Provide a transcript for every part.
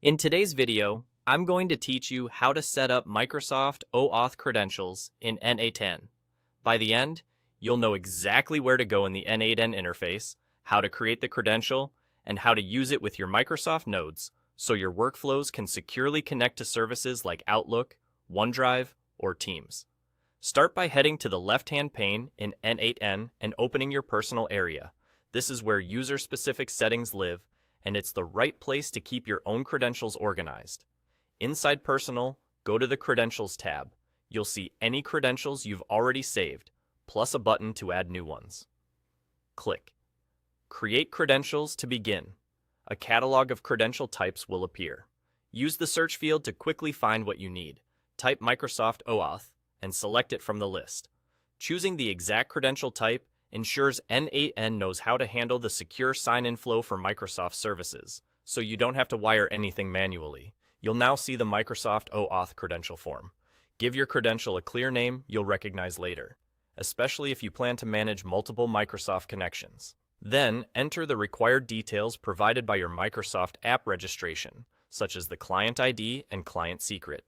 In today's video, I'm going to teach you how to set up Microsoft OAuth credentials in n8n. By the end, you'll know exactly where to go in the n8n interface, how to create the credential, and how to use it with your Microsoft nodes so your workflows can securely connect to services like Outlook, OneDrive, or Teams. Start by heading to the left-hand pane in n8n and opening your personal area. This is where user-specific settings live, and it's the right place to keep your own credentials organized. Inside Personal, go to the Credentials tab. You'll see any credentials you've already saved, plus a button to add new ones. Click Create Credentials to begin. A catalog of credential types will appear. Use the search field to quickly find what you need. Type Microsoft OAuth and select it from the list. Choosing the exact credential type ensures n8n knows how to handle the secure sign-in flow for Microsoft services, so you don't have to wire anything manually. You'll now see the Microsoft OAuth credential form. Give your credential a clear name you'll recognize later, especially if you plan to manage multiple Microsoft connections. Then, enter the required details provided by your Microsoft app registration, such as the client ID and client secret.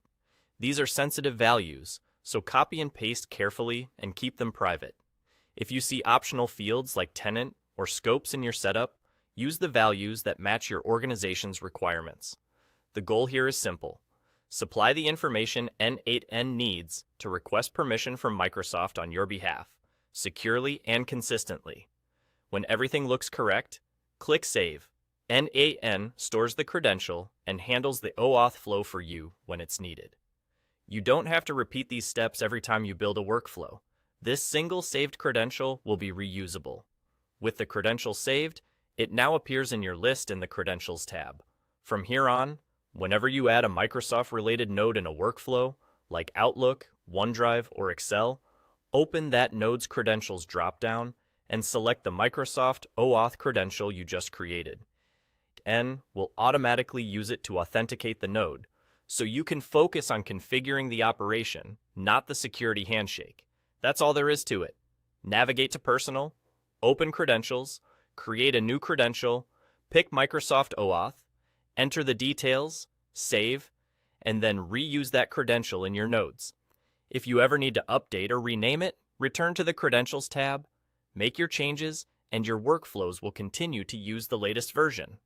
These are sensitive values, so copy and paste carefully and keep them private. If you see optional fields like tenant or scopes in your setup, use the values that match your organization's requirements. The goal here is simple. Supply the information n8n needs to request permission from Microsoft on your behalf, securely and consistently. When everything looks correct, click Save. n8n stores the credential and handles the OAuth flow for you when it's needed. You don't have to repeat these steps every time you build a workflow. This single saved credential will be reusable. With the credential saved, it now appears in your list in the Credentials tab. From here on, whenever you add a Microsoft-related node in a workflow, like Outlook, OneDrive, or Excel, open that node's credentials dropdown and select the Microsoft OAuth credential you just created. n will automatically use it to authenticate the node, so you can focus on configuring the operation, not the security handshake. That's all there is to it. Navigate to Personal, open Credentials, create a new credential, pick Microsoft OAuth, enter the details, save, and then reuse that credential in your nodes. If you ever need to update or rename it, return to the Credentials tab, make your changes, and your workflows will continue to use the latest version.